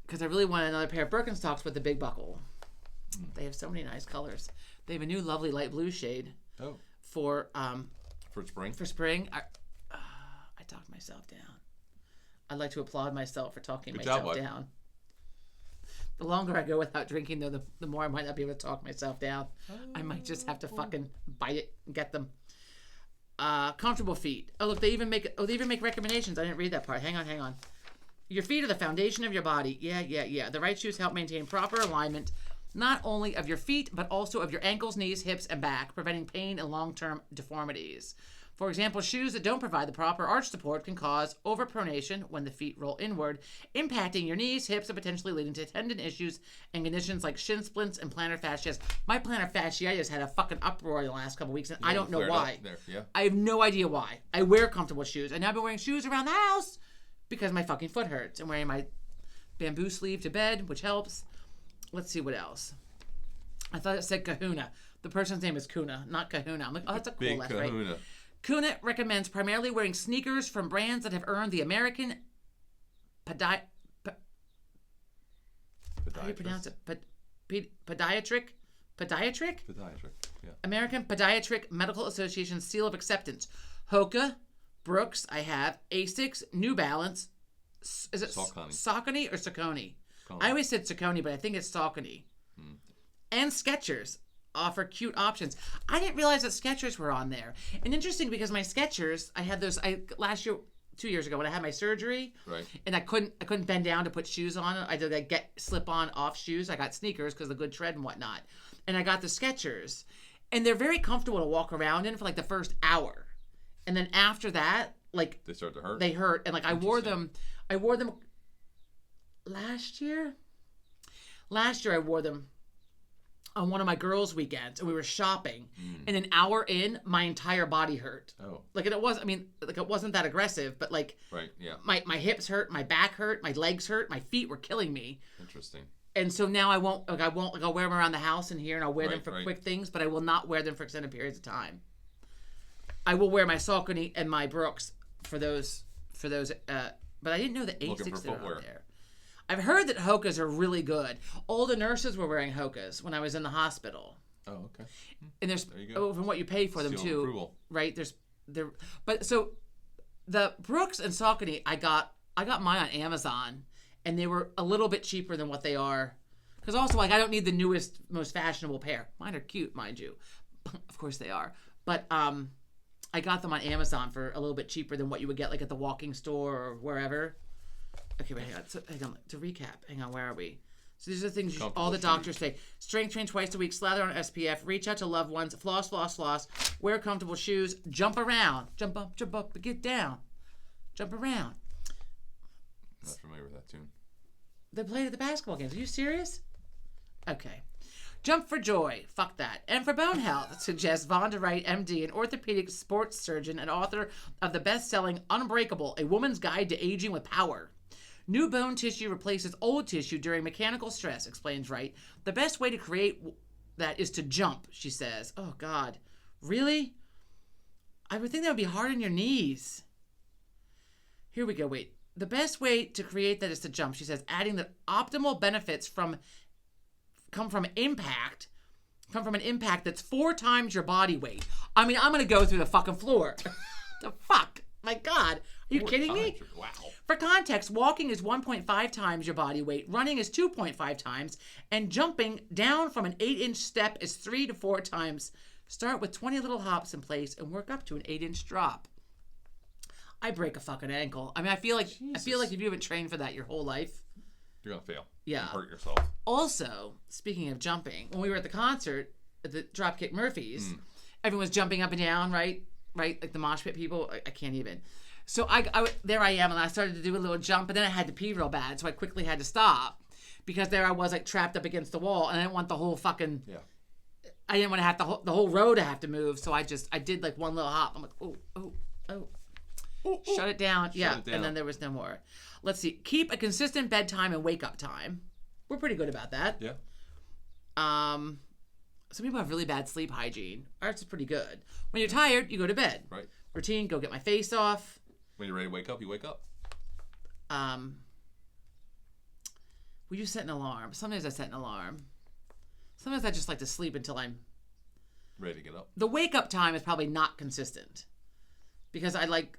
because I really wanted another pair of Birkenstocks with the big buckle. They have so many nice colors. They have a new lovely light blue shade. Oh. For spring. For spring, I talked myself down. I'd like to applaud myself for talking myself down. The longer I go without drinking, though, the more I might not be able to talk myself down. I might just have to fucking bite it and get them. Comfortable feet. Oh, look, they even make recommendations. I didn't read that part. Hang on. Your feet are the foundation of your body. Yeah. The right shoes help maintain proper alignment, not only of your feet, but also of your ankles, knees, hips, and back, preventing pain and long-term deformities. For example, shoes that don't provide the proper arch support can cause overpronation when the feet roll inward, impacting your knees, hips, and potentially leading to tendon issues and conditions like shin splints and plantar fasciitis. My plantar fasciitis had a fucking uproar the last couple of weeks, and I don't know why. I have no idea why. I wear comfortable shoes, and I've been wearing shoes around the house because my fucking foot hurts. I'm wearing my bamboo sleeve to bed, which helps. Let's see what else. I thought it said Kahuna. The person's name is Kuna, not Kahuna. I'm like, oh, that's a cool left, right? Kuna recommends primarily wearing sneakers from brands that have earned the American how do you pronounce it? Podiatric, yeah. American Podiatric Medical Association seal of acceptance. Hoka, Brooks, I have Asics, New Balance. Is it Saucony or Saucony? I always said Saucony, but I think it's Saucony. And Skechers offer cute options. I didn't realize that Skechers were on there. And interesting because my Skechers, I had those last year, 2 years ago when I had my surgery, right? And I couldn't bend down to put shoes on. I did like get slip on off shoes. I got sneakers because of the good tread and whatnot. And I got the Skechers, and they're very comfortable to walk around in for like the first hour, and then after that, like they start to hurt. They hurt, and like I wore them last year. Last year I wore them on one of my girls' weekends, and we were shopping, and an hour in, my entire body hurt. Oh. Like, and it wasn't that aggressive, but like, right, yeah. My hips hurt, my back hurt, my legs hurt, my feet were killing me. Interesting. And so now I'll wear them around the house and here, and I'll wear them for quick things, but I will not wear them for extended periods of time. I will wear my Saucony and my Brooks for those, but I didn't know the Asics that are out there. I've heard that Hokas are really good. All the nurses were wearing Hokas when I was in the hospital. Oh, okay. And there's from what you pay for them too, approval. Right? But so the Brooks and Saucony, I got mine on Amazon, and they were a little bit cheaper than what they are. Because also, like, I don't need the newest, most fashionable pair. Mine are cute, mind you. Of course they are. But I got them on Amazon for a little bit cheaper than what you would get like at the walking store or wherever. Okay, wait, hang on. So, hang on. To recap, hang on. Where are we? So these are the things all the Comfortable doctors say. Strength train twice a week. Slather on SPF. Reach out to loved ones. Floss, floss, floss. Wear comfortable shoes. Jump around. Jump up, but get down. Jump around. Not familiar with that tune. They played at the basketball games. Are you serious? Okay. Jump for joy. Fuck that. And for bone health, suggests Vonda Wright, MD, an orthopedic sports surgeon and author of the best-selling Unbreakable, A Woman's Guide to Aging with Power. New bone tissue replaces old tissue during mechanical stress, explains Wright. The best way to create that is to jump, she says. Oh, God. Really? I would think that would be hard on your knees. Here we go. Wait. The best way to create that is to jump, she says, adding that optimal benefits come from an impact that's 4 times your body weight. I mean, I'm going to go through the fucking floor. The fuck? My God. Are you kidding me? Wow. For context, walking is 1.5 times your body weight, running is 2.5 times, and jumping down from an 8-inch step is 3 to 4 times. Start with 20 little hops in place and work up to an 8-inch drop. I break a fucking ankle. I mean, I feel like if you haven't trained for that your whole life, you're gonna fail. Yeah. You hurt yourself. Also, speaking of jumping, when we were at the concert at the Dropkick Murphys, everyone was jumping up and down, right? Like the mosh pit people. I can't even. So there I am, and I started to do a little jump, and then I had to pee real bad, so I quickly had to stop because there I was, like trapped up against the wall, and I didn't want the whole fucking. Yeah. I didn't want to have the whole row to have to move, so I did like one little hop. I'm like, oh. Shut it down. Yeah, and then there was no more. Let's see. Keep a consistent bedtime and wake up time. We're pretty good about that. Yeah. Some people have really bad sleep hygiene. Ours is pretty good. When you're tired, you go to bed. Right. Routine, go get my face off. When you're ready to wake up, you wake up. We just set an alarm. Sometimes I set an alarm. Sometimes I just like to sleep until I'm ready to get up. The wake up time is probably not consistent because I like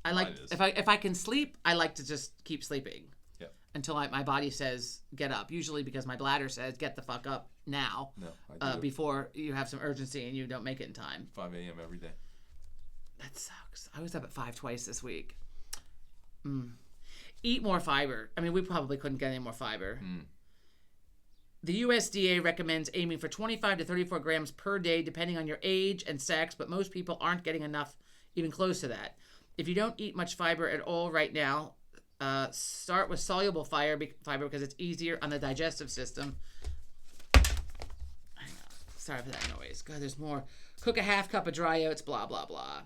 if I can sleep, I like to just keep sleeping. Yeah. Until my body says get up. Usually because my bladder says get the fuck up now. No, I do. Before you have some urgency and you don't make it in time. 5 a.m. every day. That sucks. I was up at 5 twice this week. Eat more fiber. I mean, we probably couldn't get any more fiber. The USDA recommends aiming for 25 to 34 grams per day, depending on your age and sex, but most people aren't getting enough, even close to that. If you don't eat much fiber at all right now, start with soluble fiber because it's easier on the digestive system. Hang on. Sorry for that noise. God, there's more. Cook a half cup of dry oats, blah, blah, blah.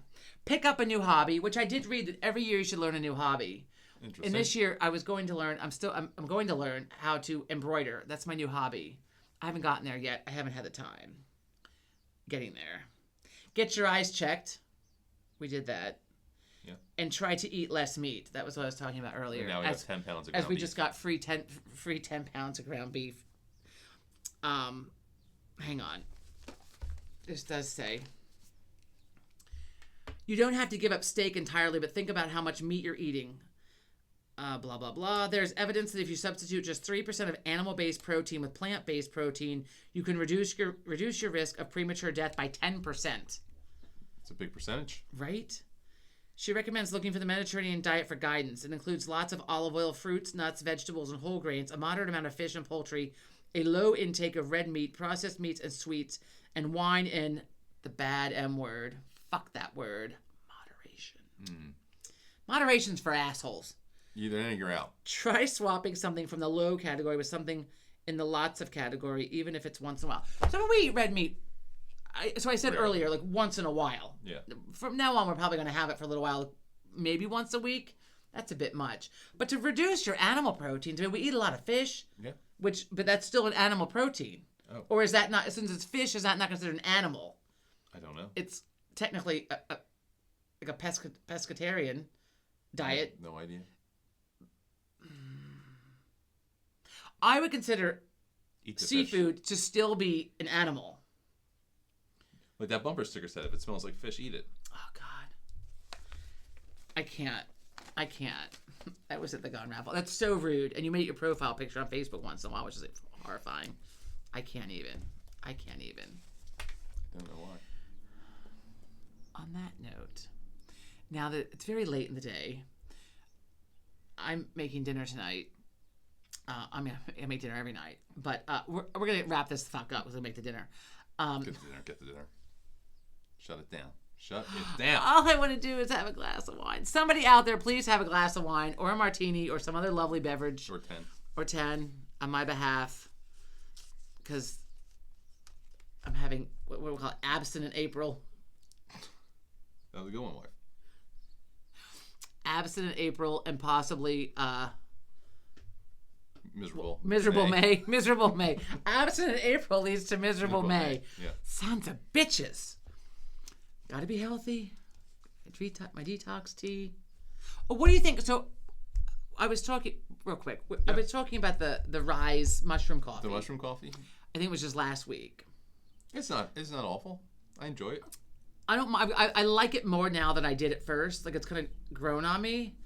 Pick up a new hobby, which I did read that every year you should learn a new hobby. Interesting. And this year I was going to learn, I'm going to learn how to embroider. That's my new hobby. I haven't gotten there yet. I haven't had the time. Getting there. Get your eyes checked. We did that. Yeah. And try to eat less meat. That was what I was talking about earlier. And now we have 10 pounds of ground beef. As we just got free 10 pounds of ground beef. Hang on. This does say, you don't have to give up steak entirely, but think about how much meat you're eating. Blah, blah, blah. There's evidence that if you substitute just 3% of animal-based protein with plant-based protein, you can reduce your risk of premature death by 10%. It's a big percentage. Right? She recommends looking for the Mediterranean diet for guidance. It includes lots of olive oil, fruits, nuts, vegetables, and whole grains, a moderate amount of fish and poultry, a low intake of red meat, processed meats and sweets, and wine in the bad M word. Fuck that word. Moderation. Moderation's for assholes. Either in or you're out. Try swapping something from the low category with something in the lots of category, even if it's once in a while. So when we eat red meat, I said earlier, like once in a while. Yeah. From now on, we're probably going to have it for a little while, maybe once a week. That's a bit much. But to reduce your animal proteins, I mean, we eat a lot of fish. Yeah. But that's still an animal protein. Oh. Or is that not, since it's fish, is that not considered an animal? I don't know. It's technically like a pescatarian diet. No idea. I would consider seafood fish to still be an animal. Like that bumper sticker said, if it smells like fish, eat it. Oh, God. I can't. That was at the gun raffle. That's so rude. And you made your profile picture on Facebook once in a while, which is like horrifying. I can't even. I don't know why. On that note, now that it's very late in the day, I'm making dinner tonight. I make dinner every night, but we're gonna wrap this fuck up. We're gonna make the dinner. Get the dinner. Shut it down. Shut it down. All I want to do is have a glass of wine. Somebody out there, please have a glass of wine or a martini or some other lovely beverage. Or 10 on my behalf, because I'm having what we call it, abstinent April. That was a good one, wife. Abstinent April and possibly miserable May. Miserable May. Abstinent April leads to miserable May. Yeah. Sons of bitches. Gotta be healthy. My detox tea. Oh, what do you think? So, I was talking real quick. Yeah. I was talking about the Rise mushroom coffee. The mushroom coffee. I think it was just last week. It's not awful. I enjoy it. I don't. I like it more now than I did at first. Like it's kind of grown on me.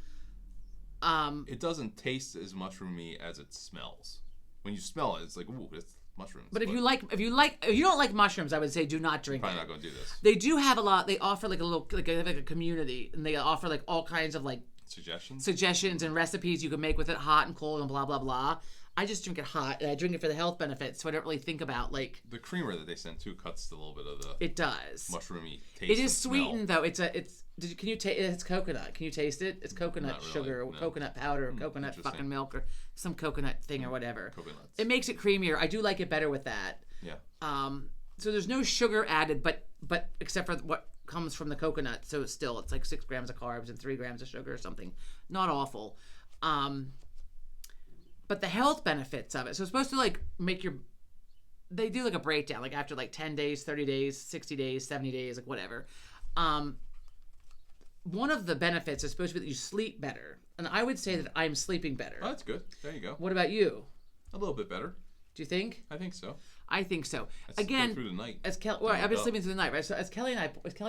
It doesn't taste as mushroomy as it smells. When you smell it, it's like, ooh, it's mushrooms. But if you don't like mushrooms, I would say do not drink. Probably not going to do this. They do have a lot. They offer like a little like a community, and they offer like all kinds of like suggestions and recipes you can make with it, hot and cold and blah blah blah. I just drink it hot, and I drink it for the health benefits, so I don't really think about like the creamer that they send too cuts a little bit of the. It does mushroomy taste. It is sweetened though. Can you taste? It's coconut. Can you taste it? It's coconut sugar, or coconut powder, or coconut fucking milk, or some coconut thing or whatever. Coconuts. It makes it creamier. I do like it better with that. Yeah. So there's no sugar added, but except for what comes from the coconut. So it's like 6 grams of carbs and 3 grams of sugar or something. Not awful. But the health benefits of it. So it's supposed to like they do like a breakdown, like after like 10 days, 30 days, 60 days, 70 days, like whatever. One of the benefits is supposed to be that you sleep better. And I would say that I'm sleeping better. Oh, that's good. There you go. What about you? A little bit better. Do you think? I think so. I think so. That's Again, through the night. I've been sleeping through the night, right? So as Kelly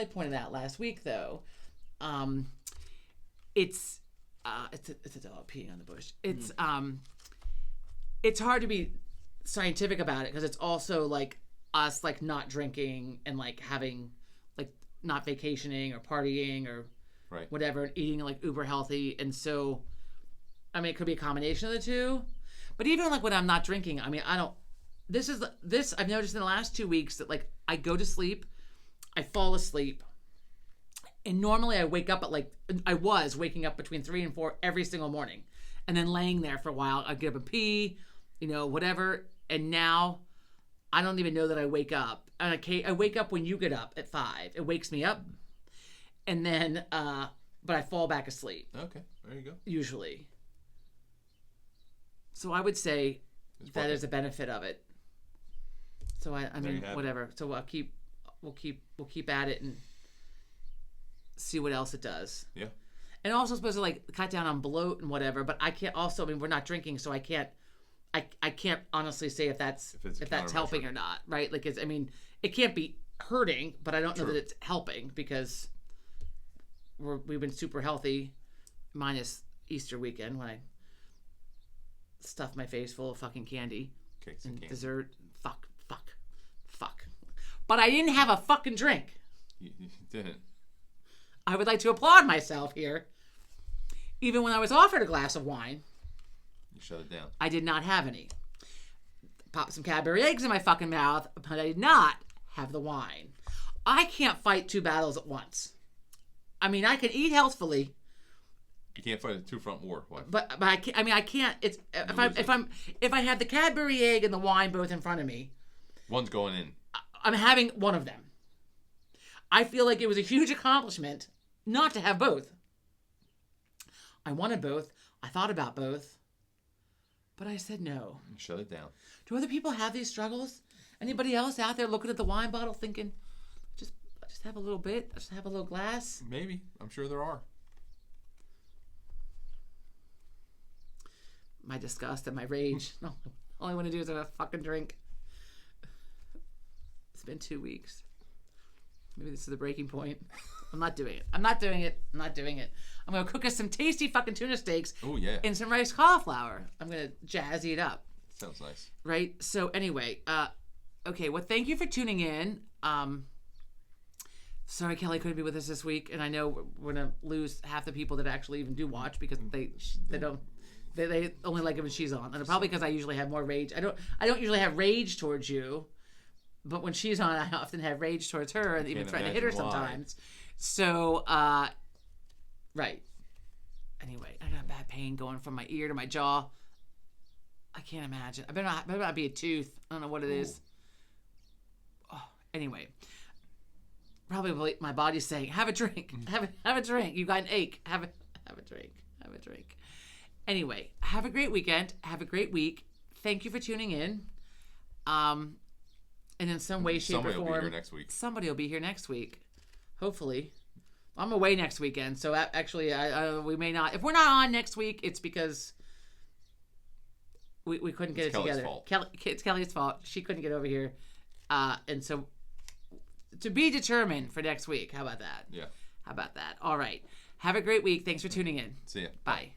pointed out last week, though, it's a dog peeing on the bush. It's hard to be scientific about it because it's also like us like not drinking and like having like not vacationing or partying or whatever, and eating like uber healthy. And so, I mean, it could be a combination of the two. But even like when I'm not drinking, I mean, this I've noticed in the last 2 weeks that like I go to sleep, I fall asleep, and normally I wake up I was waking up between 3 and 4 every single morning, and then laying there for a while. I'd get up and pee, whatever. And now I don't even know that I wake up. And I wake up when you get up at 5. It wakes me up, and then but I fall back asleep. Okay, there you go. Usually. So I would say that is a benefit of it. So I mean, whatever. So we'll keep at it and see what else it does. Yeah. And also supposed to like cut down on bloat and whatever, but I can't also, I mean, we're not drinking, so I can't honestly say if that's helping or not, right? Like it can't be hurting, but I don't know that it's helping because we've been super healthy minus Easter weekend when I stuffed my face full of fucking candy. Cakes and candy. Dessert. Fuck. But I didn't have a fucking drink. You didn't. I would like to applaud myself here. Even when I was offered a glass of wine, you shut it down. I did not have any. Popped some Cadbury eggs in my fucking mouth, but I did not have the wine. I can't fight 2 battles at once. I mean, I can eat healthfully. You can't fight a 2-front war. Why? But I can't. I mean, I can't. It's if I have the Cadbury egg and the wine both in front of me. One's going in. I'm having one of them. I feel like it was a huge accomplishment not to have both. I wanted both. I thought about both. But I said no. Shut it down. Do other people have these struggles? Anybody else out there looking at the wine bottle thinking, just have a little bit, just have a little glass? Maybe. I'm sure there are. My disgust and my rage. No, all I want to do is have a fucking drink. It's been 2 weeks. Maybe this is the breaking point. I'm not doing it. I'm going to cook us some tasty fucking tuna steaks. Oh, yeah. And some rice cauliflower. I'm going to jazzy it up. Sounds nice. Right? So anyway, okay. Well, thank you for tuning in. Sorry, Kelly couldn't be with us this week, and I know we're gonna lose half the people that actually even do watch because they don't. They only like it when she's on, and probably because I usually have more rage. I don't usually have rage towards you, but when she's on, I often have rage towards her, and even threaten to hit her sometimes. So, right. Anyway, I got a bad pain going from my ear to my jaw. I can't imagine. I better not be a tooth. I don't know what it is. Oh, anyway. Probably my body's saying, have a drink. Have a drink. You got an ache. Have a drink. Have a drink. Anyway, have a great weekend. Have a great week. Thank you for tuning in. And in some way, shape, or form, somebody will be here next week. Somebody will be here next week. Hopefully. I'm away next weekend, so actually, we may not. If we're not on next week, it's because we couldn't get it together. It's Kelly's fault. She couldn't get over here, and so. To be determined for next week. How about that? Yeah. How about that? All right. Have a great week. Thanks for tuning in. See ya. Bye.